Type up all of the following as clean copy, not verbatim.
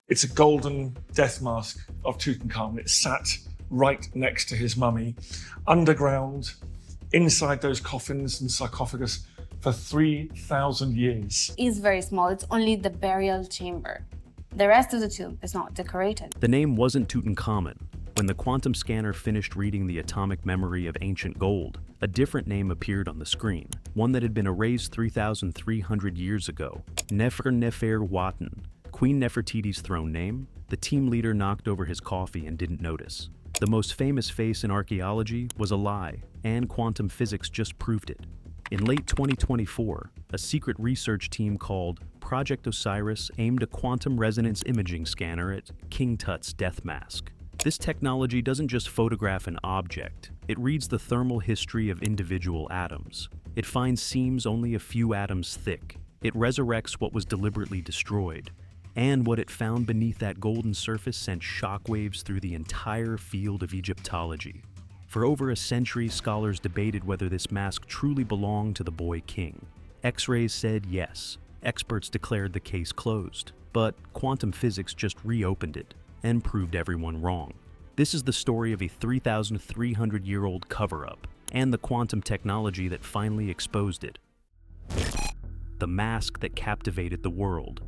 It's a golden death mask of Tutankhamun. It sat right next to his mummy, underground, inside those coffins and sarcophagus for 3,000 years. It's very small. It's only the burial chamber. The rest of the tomb is not decorated. The name wasn't Tutankhamun. When the quantum scanner finished reading the atomic memory of ancient gold, a different name appeared on the screen, one that had been erased 3,300 years ago: Neferneferuaten. Queen Nefertiti's throne name. The team leader knocked over his coffee and didn't notice. The most famous face in archaeology was a lie, and quantum physics just proved it. In late 2024, a secret research team called Project Osiris aimed a quantum resonance imaging scanner at King Tut's death mask. This technology doesn't just photograph an object, it reads the thermal history of individual atoms. It finds seams only a few atoms thick. It resurrects what was deliberately destroyed. And what it found beneath that golden surface sent shockwaves through the entire field of Egyptology. For over a century, scholars debated whether this mask truly belonged to the boy king. X-rays said yes. Experts declared the case closed. But quantum physics just reopened it and proved everyone wrong. This is the story of a 3,300-year-old cover-up and the quantum technology that finally exposed it. The mask that captivated the world.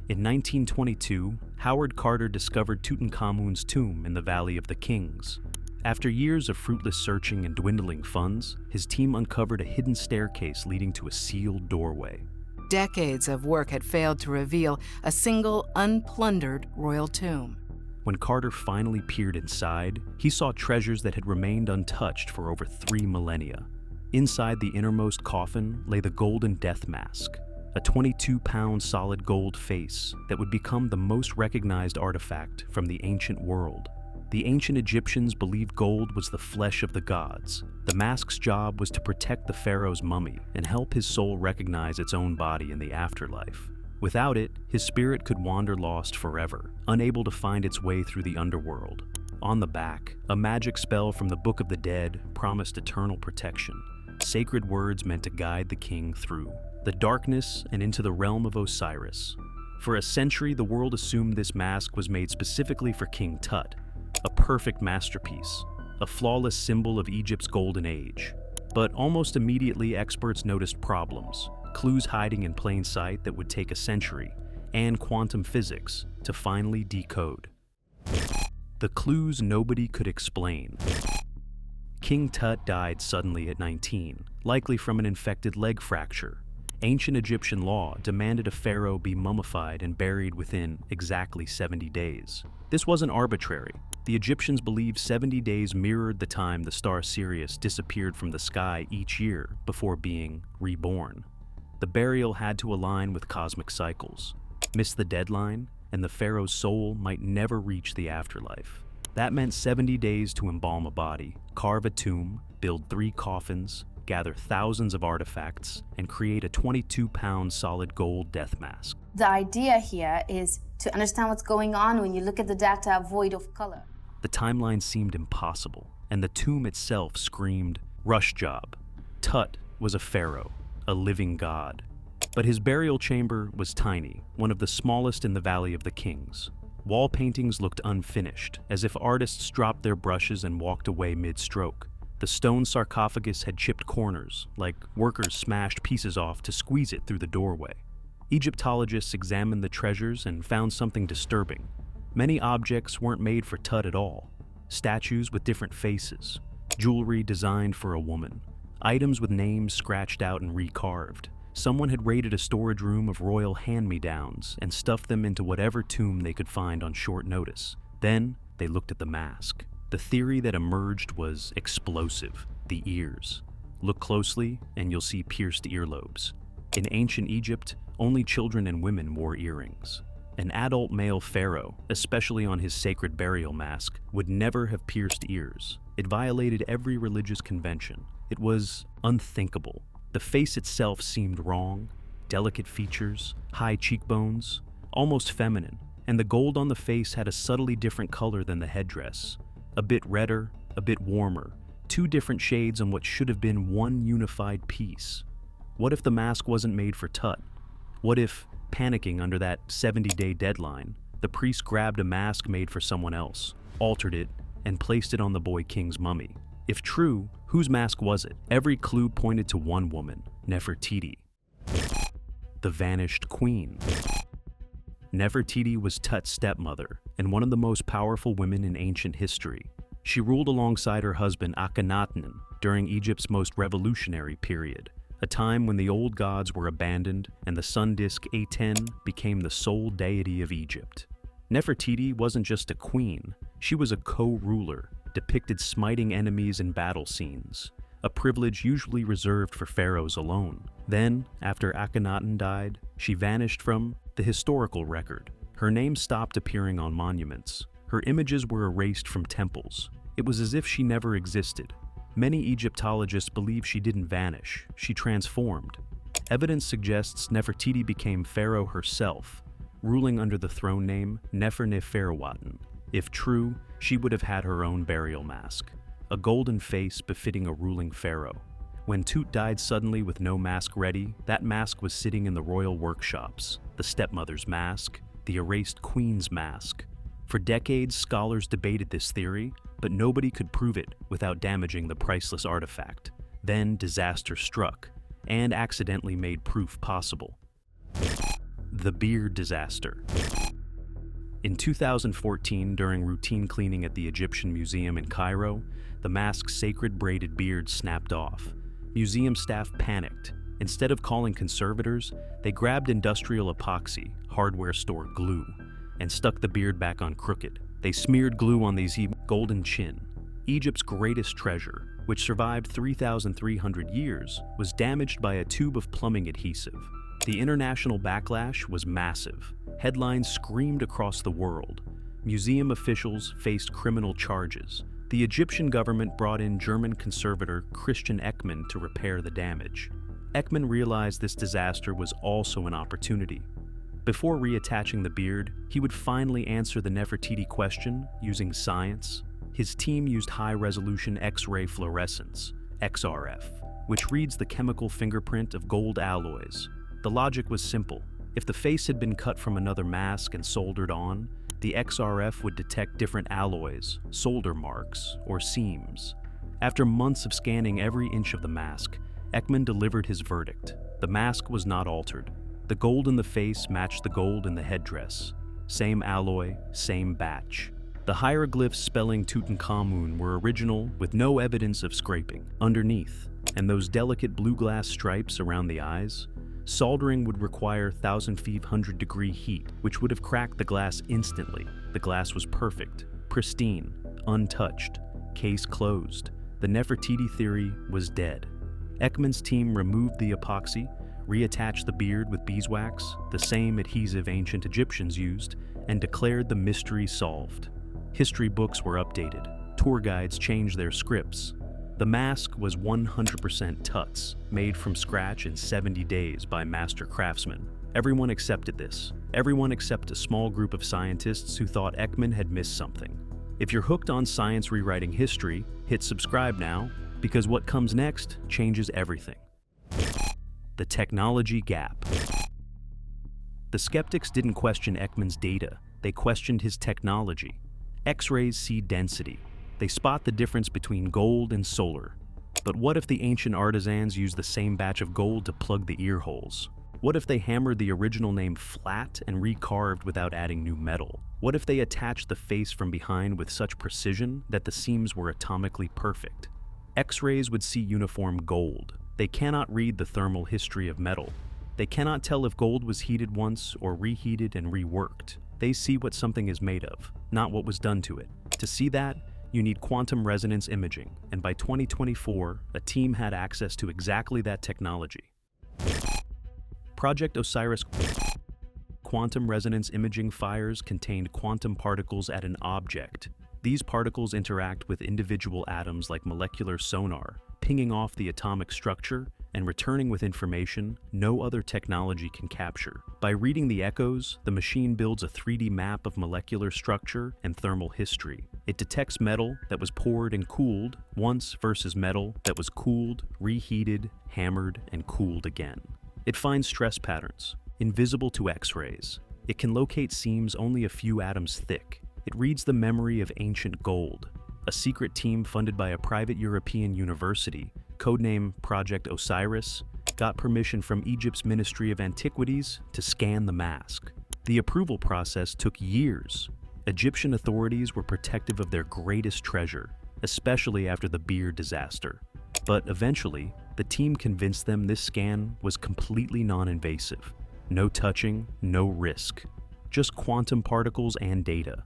In 1922, Howard Carter discovered Tutankhamun's tomb in the Valley of the Kings. After years of fruitless searching and dwindling funds, his team uncovered a hidden staircase leading to a sealed doorway. Decades of work had failed to reveal a single, unplundered royal tomb. When Carter finally peered inside, he saw treasures that had remained untouched for over 3 millennia. Inside the innermost coffin lay the golden death mask, a 22-pound solid gold face that would become the most recognized artifact from the ancient world. The ancient Egyptians believed gold was the flesh of the gods. The mask's job was to protect the pharaoh's mummy and help his soul recognize its own body in the afterlife. Without it, his spirit could wander lost forever, unable to find its way through the underworld. On the back, a magic spell from the Book of the Dead promised eternal protection. Sacred words meant to guide the king through the darkness and into the realm of Osiris. For a century, the world assumed this mask was made specifically for King Tut, a perfect masterpiece, a flawless symbol of Egypt's golden age. But almost immediately, experts noticed problems, clues hiding in plain sight that would take a century, and quantum physics to finally decode. The clues nobody could explain. King Tut died suddenly at 19, likely from an infected leg fracture. Ancient Egyptian law demanded a pharaoh be mummified and buried within exactly 70 days. This wasn't arbitrary. The Egyptians believed 70 days mirrored the time the star Sirius disappeared from the sky each year before being reborn. The burial had to align with cosmic cycles. Miss the deadline, and the pharaoh's soul might never reach the afterlife. That meant 70 days to embalm a body, carve a tomb, build 3 coffins, gather thousands of artifacts, and create a 22-pound solid gold death mask. The idea here is to understand what's going on when you look at the data void of color. The timeline seemed impossible, and the tomb itself screamed, rush job. Tut was a pharaoh, a living god. But his burial chamber was tiny, one of the smallest in the Valley of the Kings. Wall paintings looked unfinished, as if artists dropped their brushes and walked away mid-stroke. The stone sarcophagus had chipped corners, like workers smashed pieces off to squeeze it through the doorway. Egyptologists examined the treasures and found something disturbing. Many objects weren't made for Tut at all. Statues with different faces, jewelry designed for a woman, items with names scratched out and recarved. Someone had raided a storage room of royal hand-me-downs and stuffed them into whatever tomb they could find on short notice. Then they looked at the mask. The theory that emerged was explosive: the ears. Look closely and you'll see pierced earlobes. In ancient Egypt, only children and women wore earrings. An adult male pharaoh, especially on his sacred burial mask, would never have pierced ears. It violated every religious convention. It was unthinkable. The face itself seemed wrong: delicate features, high cheekbones, almost feminine, and the gold on the face had a subtly different color than the headdress. A bit redder, a bit warmer, 2 different shades on what should have been one unified piece. What if the mask wasn't made for Tut? What if Panicking under that 70-day deadline, the priest grabbed a mask made for someone else, altered it, and placed it on the boy king's mummy. If true, whose mask was it? Every clue pointed to one woman, Nefertiti, the vanished queen. Nefertiti was Tut's stepmother and one of the most powerful women in ancient history. She ruled alongside her husband Akhenaten during Egypt's most revolutionary period, a time when the old gods were abandoned and the sun disk Aten became the sole deity of Egypt. Nefertiti wasn't just a queen, she was a co-ruler, depicted smiting enemies in battle scenes, a privilege usually reserved for pharaohs alone. Then, after Akhenaten died, she vanished from the historical record. Her name stopped appearing on monuments. Her images were erased from temples. It was as if she never existed. Many Egyptologists believe she didn't vanish, she transformed. Evidence suggests Nefertiti became pharaoh herself, ruling under the throne name Neferneferuaten. If true, she would have had her own burial mask, a golden face befitting a ruling pharaoh. When Tut died suddenly with no mask ready, that mask was sitting in the royal workshops, the stepmother's mask, the erased queen's mask. For decades, scholars debated this theory, but nobody could prove it without damaging the priceless artifact. Then disaster struck, and accidentally made proof possible. The beard disaster. In 2014, during routine cleaning at the Egyptian Museum in Cairo, the mask's sacred braided beard snapped off. Museum staff panicked. Instead of calling conservators, they grabbed industrial epoxy, hardware store glue, and stuck the beard back on crooked. They smeared glue on the golden chin. Egypt's greatest treasure, which survived 3,300 years, was damaged by a tube of plumbing adhesive. The international backlash was massive. Headlines screamed across the world. Museum officials faced criminal charges. The Egyptian government brought in German conservator Christian Ekman to repair the damage. Ekman realized this disaster was also an opportunity. Before reattaching the beard, he would finally answer the Nefertiti question using science. His team used high-resolution X-ray fluorescence, XRF, which reads the chemical fingerprint of gold alloys. The logic was simple. If the face had been cut from another mask and soldered on, the XRF would detect different alloys, solder marks, or seams. After months of scanning every inch of the mask, Ekman delivered his verdict. The mask was not altered. The gold in the face matched the gold in the headdress. Same alloy, same batch. The hieroglyphs spelling Tutankhamun were original with no evidence of scraping. Underneath, and those delicate blue glass stripes around the eyes, soldering would require 1,500-degree heat, which would have cracked the glass instantly. The glass was perfect, pristine, untouched, case closed. The Nefertiti theory was dead. Ekman's team removed the epoxy, reattached the beard with beeswax, the same adhesive ancient Egyptians used, and declared the mystery solved. History books were updated. Tour guides changed their scripts. The mask was 100% Tut's, made from scratch in 70 days by master craftsmen. Everyone accepted this. Everyone except a small group of scientists who thought Ekman had missed something. If you're hooked on science rewriting history, hit subscribe now, because what comes next changes everything. The technology gap. The skeptics didn't question Ekman's data, they questioned his technology. X-rays see density. They spot the difference between gold and solar. But what if the ancient artisans used the same batch of gold to plug the ear holes? What if they hammered the original name flat and recarved without adding new metal? What if they attached the face from behind with such precision that the seams were atomically perfect? X-rays would see uniform gold. They cannot read the thermal history of metal. They cannot tell if gold was heated once or reheated and reworked. They see what something is made of, not what was done to it. To see that, you need quantum resonance imaging, and by 2024, a team had access to exactly that technology. Project Osiris quantum resonance imaging fires contained quantum particles at an object. These particles interact with individual atoms like molecular sonar, pinging off the atomic structure and returning with information no other technology can capture. By reading the echoes, the machine builds a 3D map of molecular structure and thermal history. It detects metal that was poured and cooled once versus metal that was cooled, reheated, hammered, and cooled again. It finds stress patterns, invisible to X-rays. It can locate seams only a few atoms thick. It reads the memory of ancient gold. A secret team funded by a private European university, codename Project Osiris, got permission from Egypt's Ministry of Antiquities to scan the mask. The approval process took years. Egyptian authorities were protective of their greatest treasure, especially after the beer disaster. But eventually, the team convinced them this scan was completely non-invasive. No touching, no risk. Just quantum particles and data.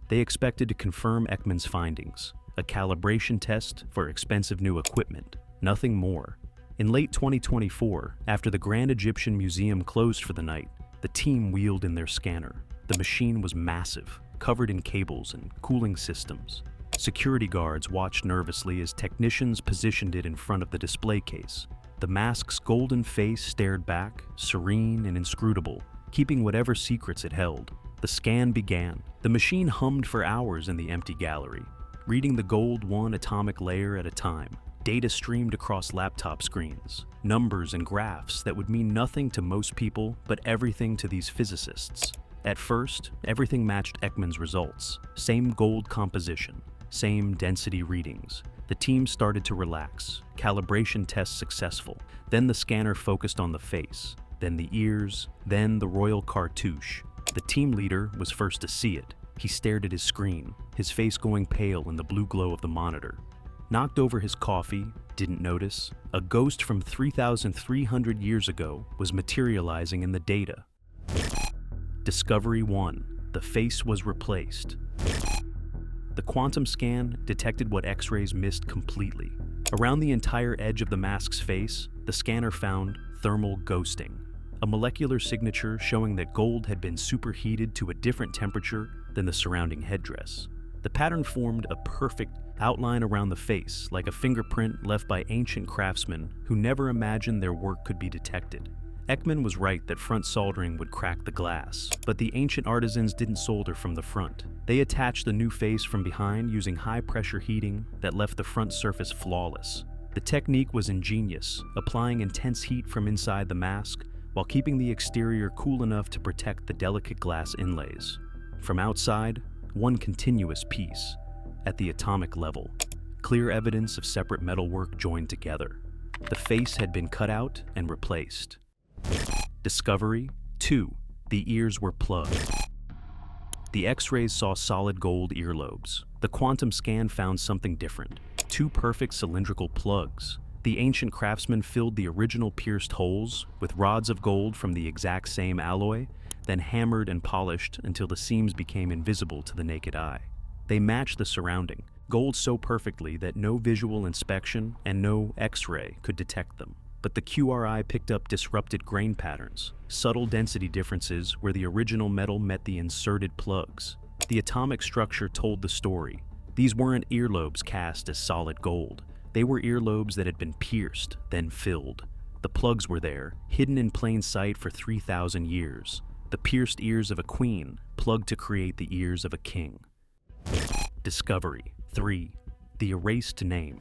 They expected to confirm Ekman's findings, a calibration test for expensive new equipment, nothing more. In late 2024, after the Grand Egyptian Museum closed for the night, the team wheeled in their scanner. The machine was massive, covered in cables and cooling systems. Security guards watched nervously as technicians positioned it in front of the display case. The mask's golden face stared back, serene and inscrutable, keeping whatever secrets it held. The scan began. The machine hummed for hours in the empty gallery, reading the gold one atomic layer at a time. Data streamed across laptop screens, numbers and graphs that would mean nothing to most people, but everything to these physicists. At first, everything matched Ekman's results. Same gold composition, same density readings. The team started to relax. Calibration tests successful. Then the scanner focused on the face, then the ears, then the royal cartouche. The team leader was first to see it. He stared at his screen, his face going pale in the blue glow of the monitor. Knocked over his coffee, didn't notice. A ghost from 3,300 years ago was materializing in the data. Discovery 1. The face was replaced. The quantum scan detected what X-rays missed completely. Around the entire edge of the mask's face, the scanner found thermal ghosting, a molecular signature showing that gold had been superheated to a different temperature than the surrounding headdress. The pattern formed a perfect outline around the face, like a fingerprint left by ancient craftsmen who never imagined their work could be detected. Ekman was right that front soldering would crack the glass, but the ancient artisans didn't solder from the front. They attached the new face from behind using high-pressure heating that left the front surface flawless. The technique was ingenious, applying intense heat from inside the mask while keeping the exterior cool enough to protect the delicate glass inlays. From outside, one continuous piece. At the atomic level, clear evidence of separate metalwork joined together. The face had been cut out and replaced. Discovery 2. The ears were plugged. The X-rays saw solid gold earlobes. The quantum scan found something different. 2 perfect cylindrical plugs. The ancient craftsmen filled the original pierced holes with rods of gold from the exact same alloy, then hammered and polished until the seams became invisible to the naked eye. They matched the surrounding, gold so perfectly that no visual inspection and no X-ray could detect them. But the QRI picked up disrupted grain patterns, subtle density differences where the original metal met the inserted plugs. The atomic structure told the story. These weren't earlobes cast as solid gold. They were earlobes that had been pierced, then filled. The plugs were there, hidden in plain sight for 3,000 years. The pierced ears of a queen, plugged to create the ears of a king. Discovery 3. The erased name.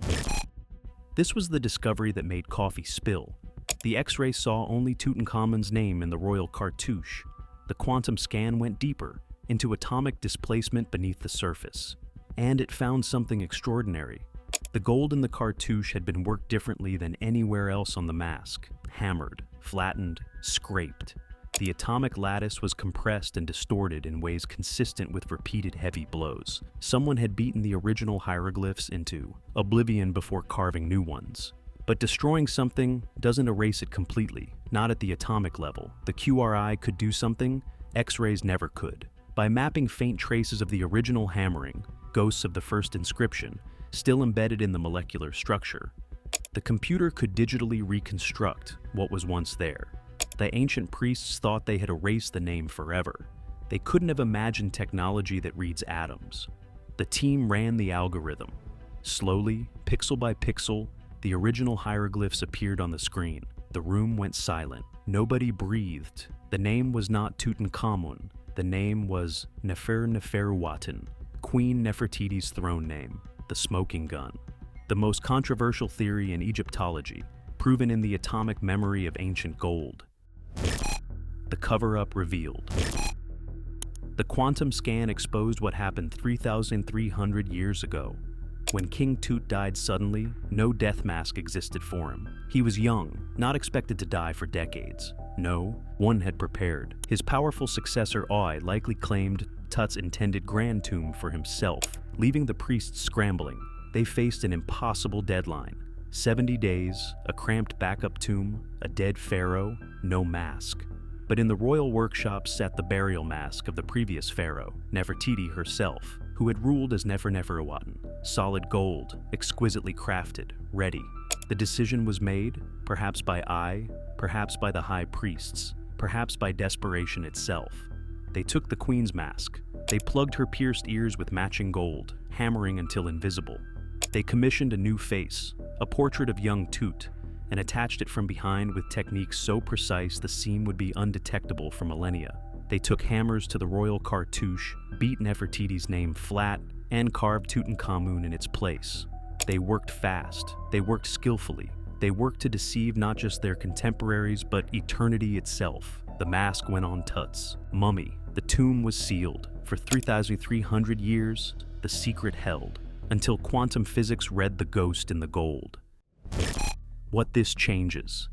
This was the discovery that made coffee spill. The X-ray saw only Tutankhamun's name in the royal cartouche. The quantum scan went deeper, into atomic displacement beneath the surface. And it found something extraordinary. The gold in the cartouche had been worked differently than anywhere else on the mask. Hammered, flattened, scraped. The atomic lattice was compressed and distorted in ways consistent with repeated heavy blows. Someone had beaten the original hieroglyphs into oblivion before carving new ones. But destroying something doesn't erase it completely, not at the atomic level. The QRI could do something X-rays never could. By mapping faint traces of the original hammering, ghosts of the first inscription, still embedded in the molecular structure, the computer could digitally reconstruct what was once there. The ancient priests thought they had erased the name forever. They couldn't have imagined technology that reads atoms. The team ran the algorithm. Slowly, pixel by pixel, the original hieroglyphs appeared on the screen. The room went silent. Nobody breathed. The name was not Tutankhamun. The name was Neferneferuaten, Queen Nefertiti's throne name, the smoking gun. The most controversial theory in Egyptology, proven in the atomic memory of ancient gold. The cover-up revealed. The quantum scan exposed what happened 3,300 years ago. When King Tut died suddenly, no death mask existed for him. He was young, not expected to die for decades. No, one had prepared. His powerful successor Oi likely claimed Tut's intended grand tomb for himself, leaving the priests scrambling. They faced an impossible deadline. 70 days, a cramped backup tomb, a dead pharaoh, no mask. But in the royal workshop sat the burial mask of the previous pharaoh, Nefertiti herself, who had ruled as Neferneferuaten. Solid gold, exquisitely crafted, ready. The decision was made, perhaps by Ai, perhaps by the high priests, perhaps by desperation itself. They took the queen's mask. They plugged her pierced ears with matching gold, hammering until invisible. They commissioned a new face, a portrait of young Tut, and attached it from behind with techniques so precise the seam would be undetectable for millennia. They took hammers to the royal cartouche, beat Nefertiti's name flat, and carved Tutankhamun in its place. They worked fast, they worked skillfully, they worked to deceive not just their contemporaries but eternity itself. The mask went on Tut's mummy. The tomb was sealed. For 3,300 years, the secret held, until quantum physics read the ghost in the gold. What this changes.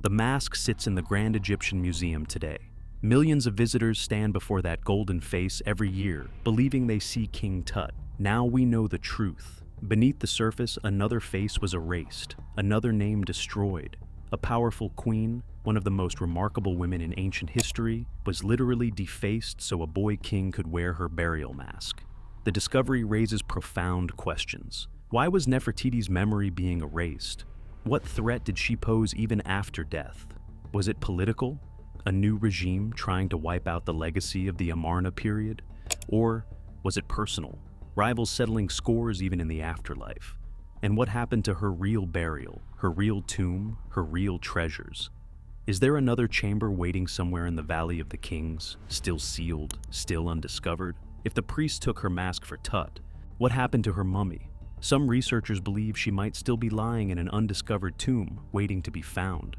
The mask sits in the Grand Egyptian Museum today. Millions of visitors stand before that golden face every year, believing they see King Tut. Now we know the truth. Beneath the surface, another face was erased, another name destroyed. A powerful queen, one of the most remarkable women in ancient history, was literally defaced so a boy king could wear her burial mask. The discovery raises profound questions. Why was Nefertiti's memory being erased? What threat did she pose even after death? Was it political? A new regime trying to wipe out the legacy of the Amarna period? Or was it personal? Rivals settling scores even in the afterlife? And what happened to her real burial, her real tomb, her real treasures? Is there another chamber waiting somewhere in the Valley of the Kings, still sealed, still undiscovered? If the priest took her mask for Tut, what happened to her mummy? Some researchers believe she might still be lying in an undiscovered tomb, waiting to be found.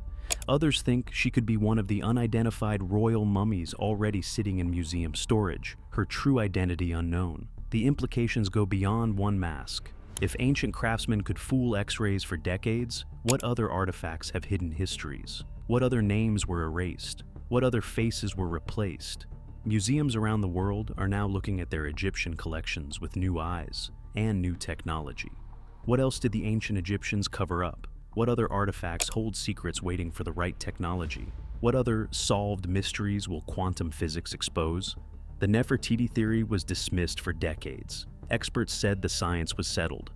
Others think she could be one of the unidentified royal mummies already sitting in museum storage, her true identity unknown. The implications go beyond one mask. If ancient craftsmen could fool X-rays for decades, what other artifacts have hidden histories? What other names were erased? What other faces were replaced? Museums around the world are now looking at their Egyptian collections with new eyes and new technology. What else did the ancient Egyptians cover up? What other artifacts hold secrets waiting for the right technology? What other solved mysteries will quantum physics expose? The Nefertiti theory was dismissed for decades. Experts said the science was settled.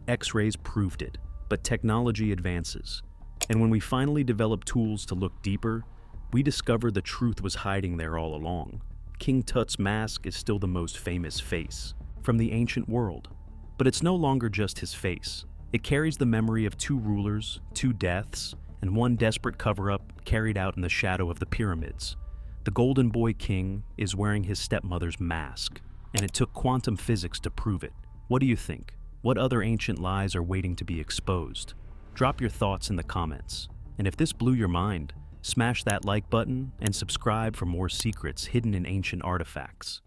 X-rays proved it, but technology advances. And when we finally developed tools to look deeper, we discovered the truth was hiding there all along. King Tut's mask is still the most famous face from the ancient world. But it's no longer just his face. It carries the memory of two rulers, two deaths, and one desperate cover-up carried out in the shadow of the pyramids. The Golden Boy King is wearing his stepmother's mask, and it took quantum physics to prove it. What do you think? What other ancient lies are waiting to be exposed? Drop your thoughts in the comments. And if this blew your mind, smash that like button and subscribe for more secrets hidden in ancient artifacts.